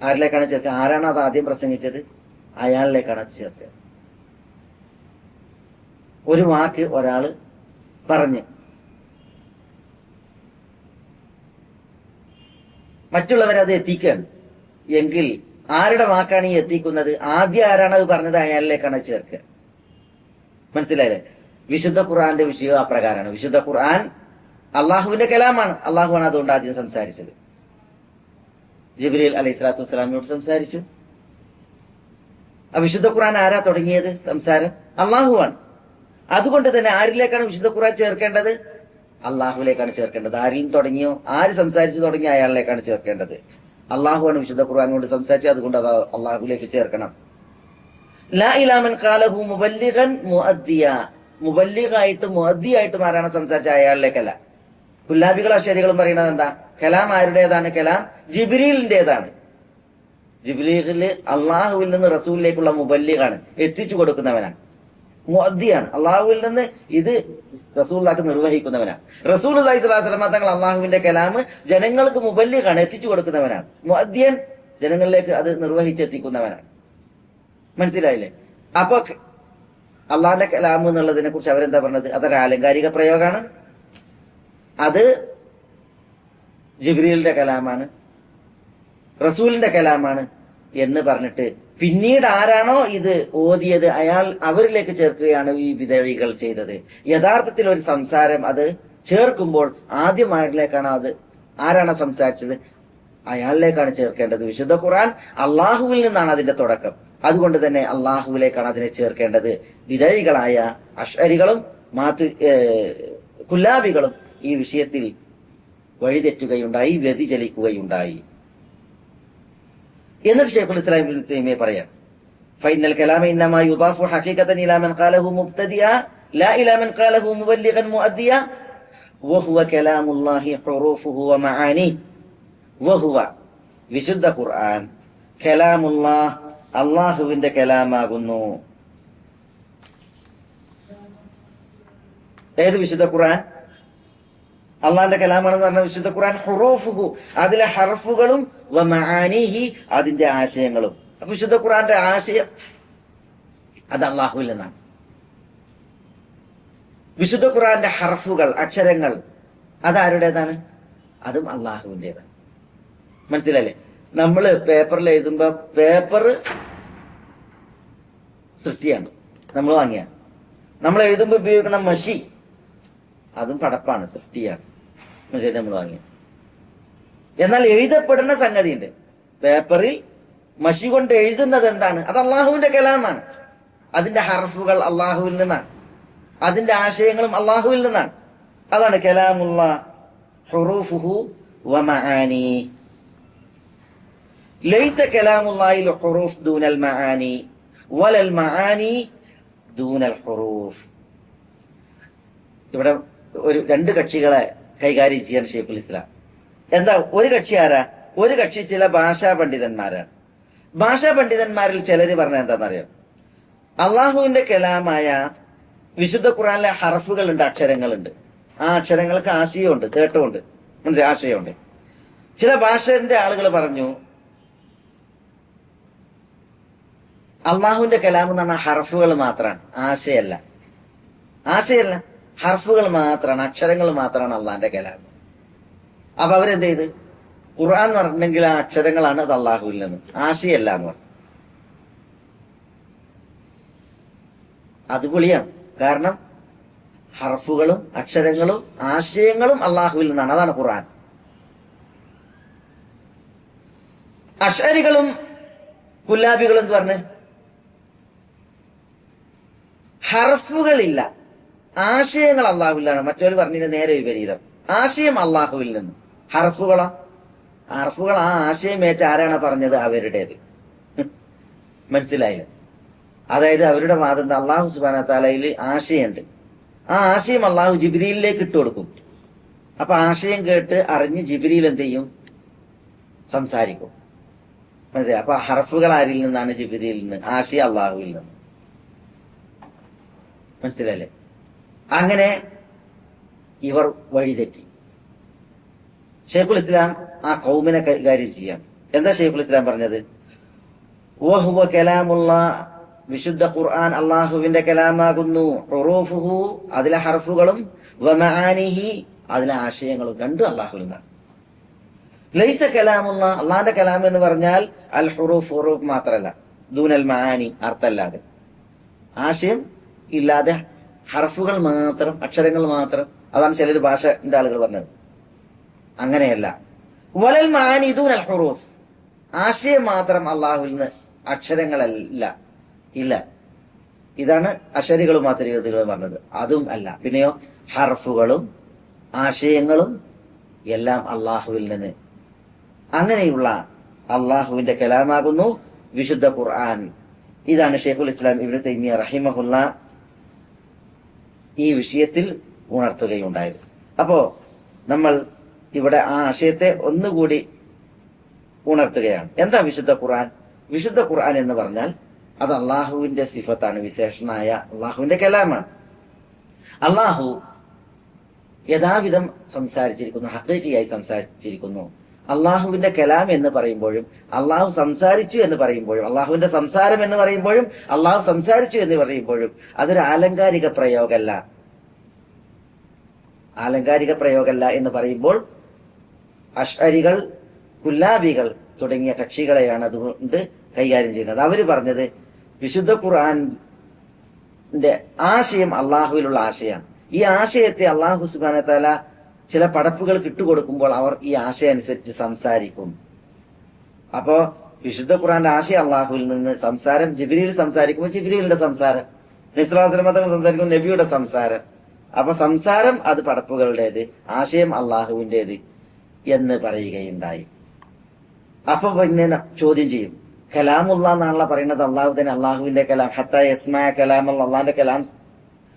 ആരിലേക്കാണ് ചേർക്കുക? ആരാണ് അത് ആദ്യം പ്രസംഗിച്ചത്? അയാളിലേക്കാണ് അത് ചേർക്കുക. ഒരു വാക്ക് ഒരാള് പറഞ്ഞ് മറ്റുള്ളവരത് എത്തിക്കുകയാണ് എങ്കിൽ ആരുടെ വാക്കാണ് ഈ എത്തിക്കുന്നത്? ആദ്യം ആരാണ് അത് പറഞ്ഞത് അയാളിലേക്കാണ് ചേർക്കുക. മനസ്സിലായില്ലേ? വിശുദ്ധ ഖുർആന്റെ വിഷയം അപ്രകാരമാണ്. വിശുദ്ധ ഖുർആൻ അള്ളാഹുവിന്റെ കലാമാണ്, അള്ളാഹുവാണ് അതുകൊണ്ട് ആദ്യം സംസാരിച്ചത്. ജിബ്രീൽ അലൈഹി സ്വലാത്തു വസ്സലാമിനോട് സംസാരിച്ചു. ആ വിശുദ്ധ ഖുർആൻ ആരാ തുടങ്ങിയത് സംസാരം? അള്ളാഹുവാണ്. അതുകൊണ്ട് തന്നെ ആരിലേക്കാണ് വിശുദ്ധ ഖുർആൻ ചേർക്കേണ്ടത്? അള്ളാഹുവിലേക്കാണ് ചേർക്കേണ്ടത്. ആരെയും തുടങ്ങിയോ, ആര് സംസാരിച്ചു തുടങ്ങിയോ അയാളിലേക്കാണ് ചേർക്കേണ്ടത്. അള്ളാഹുവാണ് വിശുദ്ധ ഖുർആൻ കൊണ്ട് സംസാരിച്ചത്, അതുകൊണ്ട് അത് അള്ളാഹുലേക്ക് ചേർക്കണം. ലാ ഇലാമൻ ഖാലഹു മുബല്ലിഗൻ മുഅദ്ദിയ, മുബല്ലിഗായിട്ടും മുഅദ്ദിയായിട്ടും ആരാണ് സംസാരിച്ചത് അയാളിലേക്കല്ല. കുല്ലാബികളും അശ്ശരികളും പറയുന്നത് എന്താ? കലാം ആരുടേതാണ്? കലാം ജിബ്രീലിന്റേതാണ്. ജിബ്രീൽ അള്ളാഹുവിൽ നിന്ന് റസൂലിലേക്കുള്ള മുബല്ലിഗാണ്, എത്തിച്ചു കൊടുക്കുന്നവനാണ്. മുഅദ്ദിയാണ്, അള്ളാഹുവിൽ നിന്ന് ഇത് റസൂലുള്ളാഹിക്ക് നിർവഹിക്കുന്നവനാണ്. റസൂലുള്ളാഹി സ്വല്ലല്ലാഹു അലൈഹി വസല്ലം തങ്ങൾ അള്ളാഹുവിന്റെ കലാം ജനങ്ങൾക്ക് മുബല്ലിഗാണ്, എത്തിച്ചു കൊടുക്കുന്നവനാണ്. മുഅദ്ദിയൻ ജനങ്ങളിലേക്ക് അത് നിർവഹിച്ചെത്തിക്കുന്നവനാണ്. മനസ്സിലായില്ലേ? അപ്പൊ അള്ളാഹിന്റെ കലാം എന്നുള്ളതിനെ കുറിച്ച് അവരെന്താ പറഞ്ഞത്? അതൊരു ആലങ്കാരിക പ്രയോഗമാണ്, അത് ജിബ്രീലിന്റെ കലാമാണ്, റസൂലിന്റെ കലാമാണ് എന്ന് പറഞ്ഞിട്ട് പിന്നീട് ആരാണോ ഇത് ഓതിയത് അവരിലേക്ക് ചേർക്കുകയാണ് ഈ വിദഴികൾ ചെയ്തത്. യഥാർത്ഥത്തിൽ ഒരു സംസാരം അത് ചേർക്കുമ്പോൾ ആദ്യം ആരാണ് സംസാരിച്ചത് അയാളിലേക്കാണ് ചേർക്കേണ്ടത്. വിശുദ്ധ ഖുർആൻ അള്ളാഹുവിൽ നിന്നാണ് അതിന്റെ തുടക്കം. അതുകൊണ്ട് തന്നെ അള്ളാഹുവിലേക്കാണ് അതിനെ ചേർക്കേണ്ടത്. വിദഴികളായ അശ്അരികളും കുല്ലാബികളും ഈ വിഷയത്തിൽ വഴിതെറ്റുകയുണ്ടായി, വ്യതിചലിക്കുകയുണ്ടായി. എന്നിട്ട് ശൈഖുൽ ഇസ്ലാം ഇബ്നു തൈമിയ്യ പറയാം, ഫൈനൽ കലാമ ഇന്നമാ യുദാഫു ഹഖീഖതൻ ഇലാ മൻ ഖാലഹു മുബ്തദിഅ ലാ ഇലാ മൻ ഖാലഹു മുബല്ലിഗൻ മുഅദ്ദിയ വഹുവ കലാമുല്ലാഹി ഹുറൂഫുഹു വമആനിഹി. വഹുവ, വിശുദ്ധ ഖുർആൻ, കലാമുല്ലാഹ്, അള്ളാഹുവിന്റെ കലാമാകുന്നു. ഏത് വിശുദ്ധ ഖുർആൻ? അള്ളാന്റെ കലാമാണെന്ന് പറഞ്ഞ വിശുദ്ധ ഖുർആൻ. ഹുറൂഫുഹു, അതിലെ ഹർഫുകളും വ മആനിഹി, അതിന്റെ ആശയങ്ങളും. അപ്പൊ വിശുദ്ധ ഖുർആന്റെ ആശയം അത് അള്ളാഹുവിൽ നിന്നാണ്. വിശുദ്ധ ഖുർആന്റെ ഹർഫുകൾ, അക്ഷരങ്ങൾ, അതാരുടേതാണ്? അതും അള്ളാഹുവിൻ്റെതാണ്. മനസ്സിലല്ലേ? നമ്മള് പേപ്പറിൽ എഴുതുമ്പോ പേപ്പർ സൃഷ്ടിയാണ്, നമ്മൾ വാങ്ങിയ. നമ്മൾ എഴുതുമ്പോൾ ഉപയോഗിക്കുന്ന മഷി, അതും പടപ്പാണ്, സൃഷ്ടിയാണ്, മഷി നമ്മൾ വാങ്ങിയ. എന്നാൽ എഴുതപ്പെടുന്ന സംഗതി ഉണ്ട്. പേപ്പറിൽ മഷി കൊണ്ട് എഴുതുന്നത് എന്താണ്? അത് അള്ളാഹുവിന്റെ കലാമാണ്. അതിന്റെ ഹർഫുകൾ അള്ളാഹുവിൽ നിന്നാണ്, അതിന്റെ ആശയങ്ങളും അള്ളാഹുവിൽ നിന്നാണ്. അതാണ് കലാമുല്ലാഹ്, ഹുറൂഫുഹു വ മആനി. ലൈസ കലാമുല്ലാഹിൽ ഹുറൂഫ് ദൂനൽ മആനി വലൽ മആനി ദൂനൽ ഹുറൂഫ്. ഇവിടെ രണ്ട് കക്ഷികളെ കൈകാര്യം ചെയ്യാൻ ഷെയ്ഖുൽ ഇസ്ലാം. എന്താ ഒരു കക്ഷി ആരാ? ഒരു കക്ഷി ചില ഭാഷാ പണ്ഡിതന്മാരാണ്. ഭാഷാ പണ്ഡിതന്മാരിൽ ചിലര് പറഞ്ഞ എന്താണെന്നറിയാം? അള്ളാഹുവിന്റെ കലാമായ വിശുദ്ധ ഖുർആനിലെ ഹർഫുകളുണ്ട്, അക്ഷരങ്ങളുണ്ട്. ആ അക്ഷരങ്ങൾക്ക് ആശയമുണ്ട്, തേട്ടമുണ്ട്, മനസ്സിലായി? ആശയമുണ്ട്. ചില ഭാഷന്റെ ആളുകൾ പറഞ്ഞു അള്ളാഹുവിന്റെ കലാം എന്ന് പറഞ്ഞാൽ ഹർഫുകൾ മാത്രമാണ്, ആശയല്ല. ആശയല്ല, ഹർഫുകൾ മാത്രമാണ്, അക്ഷരങ്ങൾ മാത്രമാണ് അള്ളാഹിന്റെ കലാം. അപ്പൊ അവരെന്ത് ചെയ്ത്? ഖുർആൻ എന്ന് പറഞ്ഞെങ്കിൽ ആ അക്ഷരങ്ങളാണ്, അത് അള്ളാഹുവിൽ നിന്ന്, ആശയല്ല എന്ന് പറഞ്ഞു. അത് പൊളിയാണ്. കാരണം ഹർഫുകളും അക്ഷരങ്ങളും ആശയങ്ങളും അള്ളാഹുവിൽ നിന്നാണ്, അതാണ് ഖുർആൻ. അശ്അരികളും കുല്ലാബികളും എന്ന് പറഞ്ഞ് ഹർഫുകളില്ല, ആശയങ്ങൾ അള്ളാഹുവിലാണ്. മറ്റൊരു പറഞ്ഞതിന് നേരെ വിപരീതം. ആശയം അള്ളാഹുവിൽ നിന്ന്, ഹർഫുകളോ? ഹർഫുകൾ ആ ആശയമേറ്റ് ആരാണ് പറഞ്ഞത്? അവരുടേത്. മനസ്സിലായില്ല? അതായത് അവരുടെ വാദം അള്ളാഹു സുബ്ഹാനഹു വ തആലയിൽ ആശയമുണ്ട്, ആ ആശയം അള്ളാഹു ജിബ്രീലിലേക്ക് ഇട്ട് കൊടുക്കും. അപ്പൊ ആശയം കേട്ട് അറിഞ്ഞ് ജിബ്രീൽ എന്ത് ചെയ്യും? സംസാരിക്കും. മനസ്സിലായി? അപ്പൊ ഹർഫുകൾ ആരിൽ നിന്നാണ്? ജിബ്രീലിൽ നിന്ന്. ആശയം അള്ളാഹുവിൽ നിന്ന്. മനസ്സിലല്ലേ? അങ്ങനെ ഇവർ വഴിതെറ്റി. ഷെയ്ഖുൽ ഇസ്ലാം ആ ഖൗമിനെ കൈകാര്യം ചെയ്യാം. എന്താ ഷെയ്ഖുൽ ഇസ്ലാം പറഞ്ഞത്? വഹുവ കലാമുല്ലാഹ്, വിശുദ്ധ ഖുർആൻ അള്ളാഹുവിന്റെ കലാമാകുന്നു. ഹുറൂഫുഹു, അതിലെ ഹർഫുകളും, വ മആനിഹി, അതിലെ ആശയങ്ങളും, രണ്ടും അള്ളാഹുവിൽ നിന്നാണ്. ലൈസ കലാമുല്ലാഹ്, അള്ളാഹിന്റെ കലാം എന്ന് പറഞ്ഞാൽ അൽ ഹുറൂഫ്, ഹുറൂഫ് മാത്രല്ല, ദൂനൽ മആനി, അർത്ഥമല്ലാതെ, ആശയം ഇല്ലാതെ ഹർഫുകൾ മാത്രം, അക്ഷരങ്ങൾ മാത്രം. അതാണ് ചിലർ ഭാഷന്റെ ആളുകൾ പറഞ്ഞത്. അങ്ങനെയല്ല. വലൽ മആനി ദൂനൽ ഹുറൂഫ്, ആശയം മാത്രം അള്ളാഹുവിൽ നിന്ന്, അക്ഷരങ്ങളല്ല, ഇല്ല. ഇതാണ് അശരികളും മാതൃകകളും പറഞ്ഞത്. അതും അല്ല. പിന്നെയോ ഹർഫുകളും ആശയങ്ങളും എല്ലാം അള്ളാഹുവിൽ നിന്ന്. അങ്ങനെയുള്ള അള്ളാഹുവിന്റെ കലാമാകുന്നു വിശുദ്ധ ഖുർആൻ. ഇതാണ് ഷെയ്ഖുൽ ഇസ്ലാം ഇബ്നു തൈമിയ്യ റഹിമഹുല്ലാ ഈ വിഷയത്തിൽ ഉണർത്തുകയുണ്ടായത്. അപ്പോ നമ്മൾ ഇവിടെ ആ ആശയത്തെ ഒന്നുകൂടി ഉണർത്തുകയാണ്. എന്താ വിശുദ്ധ ഖുർആൻ? വിശുദ്ധ ഖുർആൻ എന്ന് പറഞ്ഞാൽ അത് അള്ളാഹുവിന്റെ സിഫത്താണ്, വിശേഷണായ അള്ളാഹുവിന്റെ കലാമാണ്. അള്ളാഹു യഥാവിധം സംസാരിച്ചിരിക്കുന്നു, ഹഖീഖിയായി സംസാരിച്ചിരിക്കുന്നു. അള്ളാഹുവിന്റെ കലാം എന്ന് പറയുമ്പോഴും, അള്ളാഹു സംസാരിച്ചു എന്ന് പറയുമ്പോഴും, അള്ളാഹുവിന്റെ സംസാരം എന്ന് പറയുമ്പോഴും, അള്ളാഹു സംസാരിച്ചു എന്ന് പറയുമ്പോഴും അതൊരു ആലങ്കാരിക പ്രയോഗമല്ല. ആലങ്കാരിക പ്രയോഗമല്ല എന്ന് പറയുമ്പോൾ അശ്അരികൾ, കുല്ലാബികൾ തുടങ്ങിയ കക്ഷികളെയാണ് അതുകൊണ്ട് കൈകാര്യം ചെയ്യുന്നത്. അവര് പറഞ്ഞത് വിശുദ്ധ ഖുർആന്റെ ആശയം അള്ളാഹുവിലുള്ള ആശയമാണ്. ഈ ആശയത്തെ അള്ളാഹു സുബ്ഹാനഹു വ തആല ചില പടപ്പുകൾ ഇട്ടുകൊടുക്കുമ്പോൾ അവർ ഈ ആശയം അനുസരിച്ച് സംസാരിക്കും. അപ്പോ വിശുദ്ധ ഖുർആന്റെ ആശയം അള്ളാഹുവിൽ നിന്ന്, സംസാരം ജിബ്രീൽ സംസാരിക്കുമ്പോൾ ജിബ്രീലിന്റെ സംസാരം, നബി സ്വല്ലല്ലാഹു അലൈഹി വസല്ലം സംസാരിക്കുമ്പോൾ നബിയുടെ സംസാരം. അപ്പൊ സംസാരം അത് പടപ്പുകളുടേത്, ആശയം അള്ളാഹുവിൻ്റെത് എന്ന് പറയുകയുണ്ടായി. അപ്പൊ പിന്നെ ചോദ്യം ചെയ്യും, കലാമുള്ള എന്നാണല്ലോ പറയുന്നത്, അള്ളാഹു തന്നെ അള്ളാഹുവിന്റെ കലാം, ഹത്താ യസ്മഅ കലാം, അള്ളാഹിന്റെ കലാം.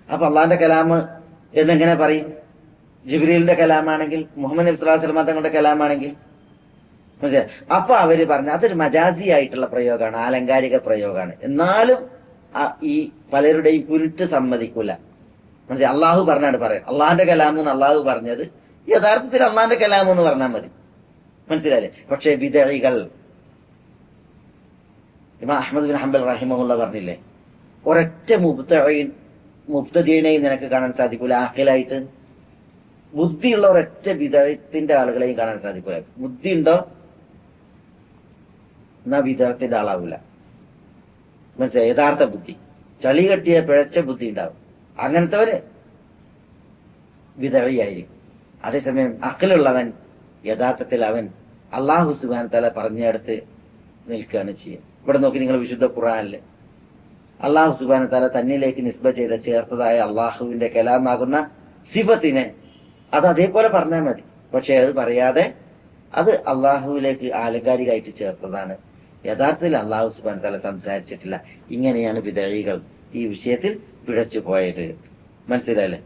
അപ്പൊ അള്ളാഹിന്റെ കലാം എന്നെങ്ങനെ പറയും? ജിബ്രീലിന്റെ കലാമാണെങ്കിൽ, മുഹമ്മദ് നബി സ്വല്ലല്ലാഹു അലൈഹി വസല്ലം തങ്ങളുടെ കലാമാണെങ്കിൽ. അപ്പൊ അവര് പറഞ്ഞു അതൊരു മജാസി ആയിട്ടുള്ള പ്രയോഗമാണ്, ആലങ്കാരിക പ്രയോഗമാണ്. എന്നാലും ഈ പലരുടെയും കുരുട്ട് സമ്മതിക്കൂല. മനസ്സിലായി? അള്ളാഹു പറഞ്ഞാണ് പറയാം. അള്ളാഹിന്റെ കലാമെന്ന് അള്ളാഹു പറഞ്ഞത് യഥാർത്ഥത്തിൽ അള്ളാഹിന്റെ കലാമെന്ന് പറഞ്ഞാൽ മതി. മനസ്സിലായില്ലേ? പക്ഷേ ബിദഈകൾ, ഇമാം അഹ്മദ് ബിൻ ഹംബൽ റഹിമഹുള്ള പറഞ്ഞില്ലേ, ഒരൊറ്റ മുബ്തദീനെയും നിനക്ക് കാണാൻ സാധിക്കൂല ആഖിലായിട്ട്. ബുദ്ധിയുള്ള ഒരൊറ്റ ബിദഅത്തിന്റെ ആളുകളെയും കാണാൻ സാധിക്കൂല. ബുദ്ധി ഉണ്ടോ എന്നാ ബിദഅത്തിന്റെ ആളാവൂല. മനസ്സിലായി? യഥാർത്ഥ ബുദ്ധി, ചളി കെട്ടിയ പിഴച്ച ബുദ്ധി ഉണ്ടാവും. അങ്ങനത്തെവര് ബിദഈയായിരിക്കും. അതേസമയം അഖിലുള്ളവൻ യഥാർത്ഥത്തിൽ അവൻ അല്ലാഹു സുബ്ഹാനഹു തആല പറഞ്ഞെടുത്ത് നിൽക്കുകയാണ് ചെയ്യുക. ഇവിടെ നോക്കി നിങ്ങൾ വിശുദ്ധ ഖുർആനില് അല്ലാഹു സുബ്ഹാനഹു തആല തന്നിലേക്ക് നിസ്ബ ചെയ്ത ചേർത്തതായ അള്ളാഹുവിന്റെ കലാമാകുന്ന സിഫത്തിനെ അത് അതേപോലെ പറഞ്ഞാൽ മതി. പക്ഷെ അത് പറയാതെ അത് അള്ളാഹുവിലേക്ക് ആലങ്കാരികമായിട്ട് ചേർത്തതാണ്. യഥാർത്ഥത്തിൽ അള്ളാഹു സുബ്ഹാനഹു തആല സംസാരിച്ചിട്ടില്ല. ഇങ്ങനെയാണ് ബിദഈകൾ ഈ വിഷയത്തിൽ പിഴച്ചു പോയത്. മനസ്സിലായില്ലേ?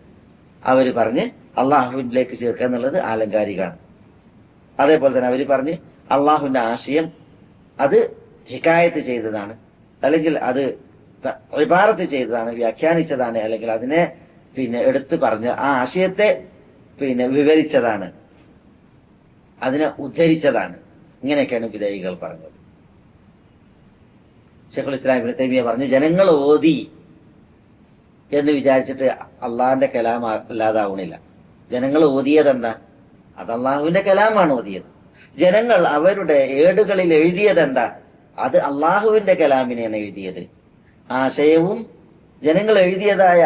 അവര് പറഞ്ഞ് അള്ളാഹുവിലേക്ക് ചേർക്കുക എന്നുള്ളത് ആലങ്കാരികമാണ്. അതേപോലെ തന്നെ അവര് പറഞ്ഞ് അള്ളാഹുവിന്റെ ആശയം അത് ഹിക്കായത്ത് ചെയ്തതാണ്, അല്ലെങ്കിൽ അത് ഇബാറത്ത് ചെയ്തതാണ്, വ്യാഖ്യാനിച്ചതാണ്, അല്ലെങ്കിൽ അതിനെ എടുത്തു പറഞ്ഞ ആ ആശയത്തെ വിവരിച്ചതാണ്, അതിനെ ഉദ്ധരിച്ചതാണ്. ഇങ്ങനെയൊക്കെയാണ് ബിദഈകൾ പറഞ്ഞത്. ശൈഖുൽ ഇസ്ലാം ഇബ്നു തൈമിയ്യ പറഞ്ഞു, ജനങ്ങൾ ഓതി എന്ന് വിചാരിച്ചിട്ട് അള്ളാഹിന്റെ കലാം അല്ലാതാവണില്ല. ജനങ്ങൾ ഓതിയതെന്താ? അത് അള്ളാഹുവിന്റെ കലാമാണ് ഓതിയത്. ജനങ്ങൾ അവരുടെ ഏടുകളിൽ എഴുതിയതെന്താ? അത് അള്ളാഹുവിന്റെ കലാമിനെയാണ് എഴുതിയത്. ആശയവും ജനങ്ങൾ എഴുതിയതായ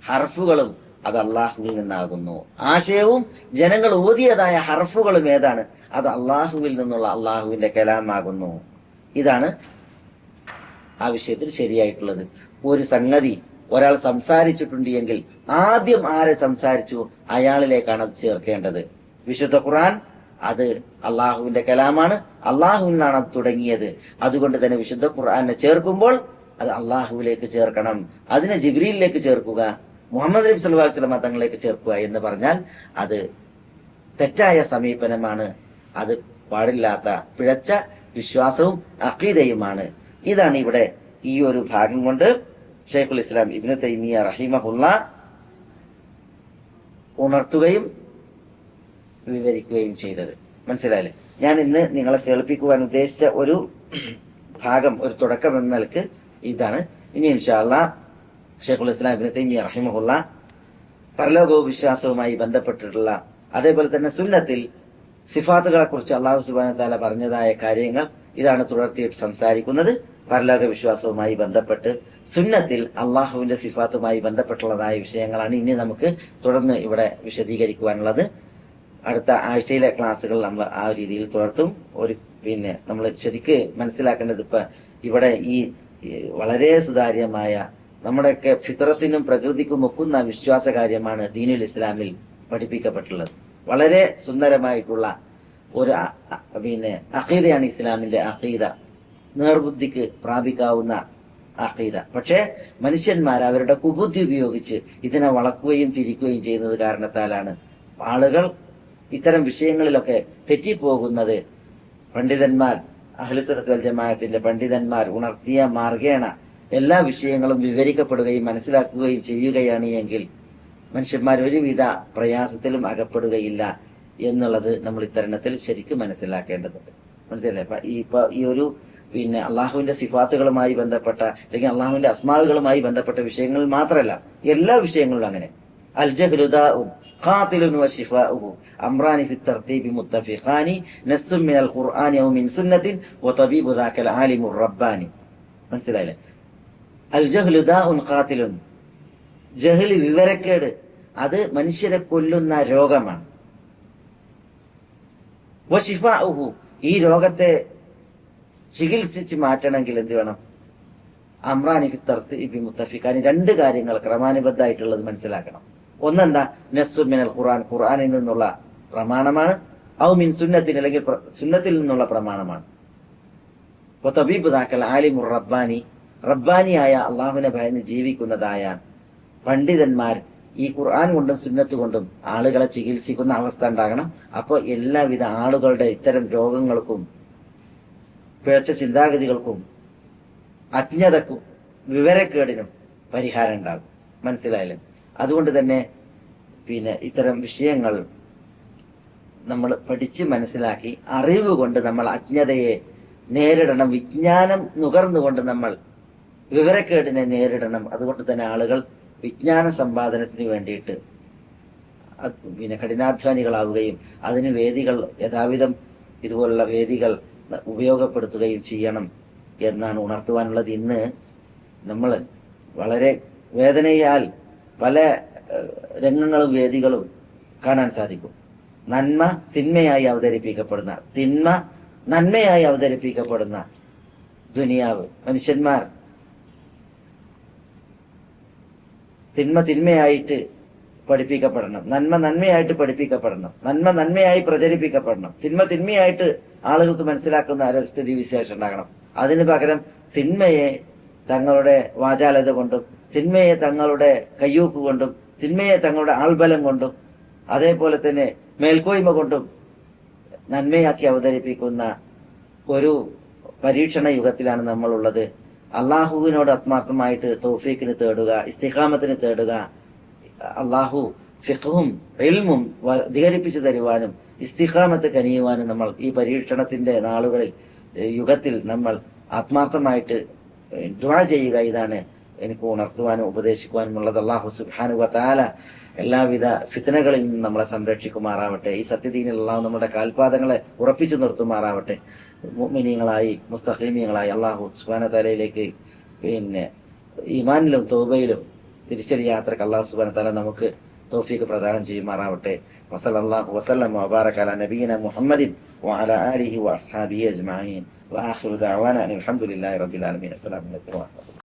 ഹർഫുകളും അത് അള്ളാഹുവിൽ നിന്നാകുന്നു. ആശയവും ജനങ്ങൾ ഓതിയതായ ഹർഫുകളും ഏതാണ്? അത് അള്ളാഹുവിൽ നിന്നുള്ള അള്ളാഹുവിന്റെ കലാമാകുന്നു. ഇതാണ് ആ വിഷയത്തിൽ ശരിയായിട്ടുള്ളത്. ഒരു സംഗതി ഒരാൾ സംസാരിച്ചിട്ടുണ്ട് എങ്കിൽ ആദ്യം ആരെ സംസാരിച്ചു അയാളിലേക്കാണ് അത് ചേർക്കേണ്ടത്. വിശുദ്ധ ഖുർആൻ അത് അള്ളാഹുവിന്റെ കലാമാണ്, അള്ളാഹുവിൽ നിന്നാണ് അത് തുടങ്ങിയത്. അതുകൊണ്ട് തന്നെ വിശുദ്ധ ഖുർആനെ ചേർക്കുമ്പോൾ അത് അള്ളാഹുവിലേക്ക് ചേർക്കണം. അതിനെ ജിബ്രീലിലേക്ക് ചേർക്കുക, മുഹമ്മദ് നബി സല്ലല്ലാഹു അലൈഹി വസല്ലം തങ്ങളിലേക്ക് ചേർക്കുക എന്ന് പറഞ്ഞാൽ അത് തെറ്റായ സമീപനമാണ്. അത് പാടില്ലാത്ത പിഴച്ച വിശ്വാസവും അഖീദയുമാണ്. ഇതാണ് ഇവിടെ ഈ ഒരു ഭാഗം കൊണ്ട് ശൈഖുൽ ഇസ്ലാം ഇബ്നു തൈമിയ്യ റഹിമഹുള്ള ഉണർത്തുകയും വിവരിക്കുകയും ചെയ്തത്. മനസ്സിലായില്ലേ? ഞാൻ ഇന്ന് നിങ്ങളെ കേൾപ്പിക്കുവാൻ ഉദ്ദേശിച്ച ഒരു ഭാഗം, ഒരു തുടക്കം എന്ന നിലക്ക് ഇതാണ്. ഇനി ഇൻഷാ അല്ലാഹ് ശൈഖുൽ ഇസ്ലാം ഇബ്നു തൈമിയ്യ റഹിമഹുള്ള പരലോകവും വിശ്വാസവുമായി ബന്ധപ്പെട്ടിട്ടുള്ള, അതേപോലെ തന്നെ സുന്നത്തിൽ സിഫാത്തുകളെ കുറിച്ച് അല്ലാഹു സുബ്ഹാനഹു വ തആല പറഞ്ഞതായ കാര്യങ്ങൾ ഇതാണ് തുടർത്തിയിട്ട് സംസാരിക്കുന്നത്. പരലോക വിശ്വാസവുമായി ബന്ധപ്പെട്ട് സുന്നത്തിൽ അള്ളാഹുവിന്റെ സിഫാത്തുമായി ബന്ധപ്പെട്ടുള്ളതായ വിഷയങ്ങളാണ് ഇനി നമുക്ക് തുടർന്ന് ഇവിടെ വിശദീകരിക്കുവാനുള്ളത്. അടുത്ത ആഴ്ചയിലെ ക്ലാസ്സുകൾ നമ്മൾ ആ രീതിയിൽ തുടർത്തും. നമ്മൾ ശരിക്ക് മനസ്സിലാക്കേണ്ടത് ഇവിടെ ഈ വളരെ സുതാര്യമായ നമ്മുടെയൊക്കെ ഫിത്രത്തിനും പ്രകൃതിക്കും ഒക്കുന്ന വിശ്വാസ കാര്യമാണ് ദീനുൽ ഇസ്ലാമിൽ പഠിപ്പിക്കപ്പെട്ടുള്ളത്. വളരെ സുന്ദരമായിട്ടുള്ള ഒരു അഖീദയാണ് ഇസ്ലാമിന്റെ അഖീദ, നേർബുദ്ധിക്ക് പ്രാപിക്കാവുന്ന അഖീദ. പക്ഷേ മനുഷ്യന്മാർ അവരുടെ കുബുദ്ധി ഉപയോഗിച്ച് ഇതിനെ വളക്കുകയും തിരിക്കുകയും ചെയ്യുന്നത് കാരണത്താലാണ് ആളുകൾ ഇത്തരം വിഷയങ്ങളിലൊക്കെ തെറ്റിപ്പോകുന്നത്. പണ്ഡിതന്മാർ, അഹ്ലുസുന്നത്ത് വൽ ജമാഅത്തിന്റെ പണ്ഡിതന്മാർ ഉണർത്തിയ മാർഗേണ എല്ലാ വിഷയങ്ങളും വിവരിക്കപ്പെടുകയും മനസ്സിലാക്കുകയും ചെയ്യുകയാണ് എങ്കിൽ മനുഷ്യന്മാർ ഒരുവിധ പ്രയാസത്തിലും അകപ്പെടുകയില്ല എന്നുള്ളത് നമ്മൾ ഇത്തരണത്തിൽ ശരിക്കും മനസ്സിലാക്കേണ്ടതുണ്ട്. മനസ്സിലായി? ഈ ഒരു അള്ളാഹുവിന്റെ സിഫാത്തുകളുമായി ബന്ധപ്പെട്ട, അല്ലെങ്കിൽ അള്ളാഹുവിന്റെ അസ്മാവുകളുമായി ബന്ധപ്പെട്ട വിഷയങ്ങളിൽ മാത്രമല്ല, എല്ലാ വിഷയങ്ങളിലും അങ്ങനെ. അൽ ജഹ്ലു ദാഉൻ ഖാതിലുൻ വശിഫാഉഹു അംറാനി ഫി തർതീബി മുത്തഫിഖാനി നസ്സും മിനൽ ഖുർആനി ഔ മിൻ സുന്നത്തിൻ വതബീബു ദാകൽ ആലിമുർ റബ്ബാനി. മനസ്സിലായില്ലേ? അൽ ജഹ്ലു ദാഉൻ ഖാതിലുൻ, ജഹ്ല് വിവരക്കേട് അത് മനുഷ്യരെ കൊല്ലുന്ന രോഗമാണ്. വശിഫാഉഹു, ഈ രോഗത്തെ ചികിത്സിച്ച് മാറ്റണമെങ്കിൽ എന്ത് വേണം? അംറാനി ഫി തർതീബി മുത്തഫിഖാനി, രണ്ട് കാര്യങ്ങൾ ക്രമാനുബദ്ധമായിട്ടുള്ളത് മനസ്സിലാക്കണം. ഒന്നെന്താ? നസ്സു മിനൽ ഖുർആൻ, ഖുർആനിൽ നിന്നുള്ള പ്രമാണമാണ്. ഔ മിൻ സുന്നത്തിൻ, അല്ലെങ്കിൽ സുന്നത്തിൽ നിന്നുള്ള പ്രമാണമാണ്. വതബീബു ദാകൽ ആലിമുർ റബ്ബാനി, റബ്ബാനിയായ അള്ളാഹുവിനെ ഭയന്ന് ജീവിക്കുന്നതായ പണ്ഡിതന്മാർ ഈ ഖുർആൻ കൊണ്ടും സുന്നത്ത് കൊണ്ടും ആളുകളെ ചികിത്സിക്കുന്ന അവസ്ഥ ഉണ്ടാകണം. അപ്പോൾ എല്ലാവിധ ആളുകളുടെ ഇത്തരം രോഗങ്ങൾക്കും പിഴച്ച ചിന്താഗതികൾക്കും അജ്ഞതക്കും വിവരക്കേടിനും പരിഹാരം ഉണ്ടാകും. മനസ്സിലായാലും അതുകൊണ്ട് തന്നെ ഇത്തരം വിഷയങ്ങൾ നമ്മൾ പഠിച്ച് മനസ്സിലാക്കി അറിവ് കൊണ്ട് നമ്മൾ അജ്ഞതയെ നേരിടണം. വിജ്ഞാനം നുകർന്നുകൊണ്ട് നമ്മൾ വിവരക്കേടിനെ നേരിടണം. അതുകൊണ്ട് തന്നെ ആളുകൾ വിജ്ഞാന സമ്പാദനത്തിന് വേണ്ടിയിട്ട് കഠിനാധ്വാനികളാവുകയും അതിന് വേദികൾ യഥാവിധം ഇതുപോലുള്ള വേദികൾ ഉപയോഗപ്പെടുത്തുകയും ചെയ്യണം എന്നാണ് ഉണർത്തുവാനുള്ളത്. ഇന്ന് നമ്മൾ വളരെ വേദനയാൽ പല രംഗങ്ങളും വേദികളും കാണാൻ സാധിക്കും. നന്മ തിന്മയായി അവതരിപ്പിക്കപ്പെടുന്ന, തിന്മ നന്മയായി അവതരിപ്പിക്കപ്പെടുന്ന ദുനിയാവ്. മനുഷ്യന്മാർ തിന്മ തിന്മയായിട്ട് പഠിപ്പിക്കപ്പെടണം, നന്മ നന്മയായിട്ട് പഠിപ്പിക്കപ്പെടണം, നന്മ നന്മയായി പ്രചരിപ്പിക്കപ്പെടണം, തിന്മ തിന്മയായിട്ട് ആളുകൾക്ക് മനസ്സിലാക്കുന്ന സ്ഥിതി വിശേഷം ഉണ്ടാകണം. അതിന് പകരം തിന്മയെ തങ്ങളുടെ വാചാലത കൊണ്ടും, തിന്മയെ തങ്ങളുടെ കയ്യൂക്ക് കൊണ്ടും, തിന്മയെ തങ്ങളുടെ ആൾബലം കൊണ്ടും, അതേപോലെ തന്നെ മേൽക്കോയ്മ കൊണ്ടും നന്മയാക്കി അവതരിപ്പിക്കുന്ന ഒരു പരീക്ഷണ യുഗത്തിലാണ് നമ്മളുള്ളത്. അള്ളാഹുവിനോട് ആത്മാർത്ഥമായിട്ട് തൗഫീഖിന് തേടുക, ഇസ്തിഖാമത്തിന് തേടുക. അള്ളാഹു ഫിഖ്ഹും ഇൽമും അധികരിപ്പിച്ചു തരുവാനും ഇസ്തിഖാമത്ത് കനിയുവാനും നമ്മൾ ഈ പരീക്ഷണത്തിന്റെ നാളുകളിൽ യുഗത്തിൽ നമ്മൾ ആത്മാർത്ഥമായിട്ട് ദുആ ചെയ്യുക. ഇതാണ് എനിക്ക് ഉണർത്തുവാനും ഉപദേശിക്കുവാനും ഉള്ളത്. അല്ലാഹു സുബ്ഹാനഹു വ തആല എല്ലാവിധ ഫിത്നകളിൽ നിന്നും നമ്മളെ സംരക്ഷിക്കുമാറാവട്ടെ. ഈ സത്യദീനിൽ അല്ലാഹു നമ്മുടെ കാൽപാദങ്ങളെ ഉറപ്പിച്ചു നിർത്തുമാറാവട്ടെ. മുഅ്മിനീങ്ങളായി മുസ്തഖീമീങ്ങളായി അല്ലാഹു സുബ്ഹാനഹു വ തആലയിലേക്ക് ഈമാനിലും തൗബയിലും തിരിച്ചൊരു യാത്രക്ക് അല്ലാഹു സുബ്ഹാനഹു വ തആല നമുക്ക് തൗഫീഖ് പ്രദാനം ചെയ്യുമാറാവട്ടെ. വസല്ലല്ലാഹു വസല്ലം വബാറക അലാ നബിയിന മുഹമ്മദിൻ വഅലാ ആലിഹി വഅസ്ഹാബിഹി അജ്മഈൻ. വആഖിറു ദഅവാന അൽഹംദുലില്ലാഹി റബ്ബിൽ ആലമീൻ. അസ്സലാമു അലൈക്കും.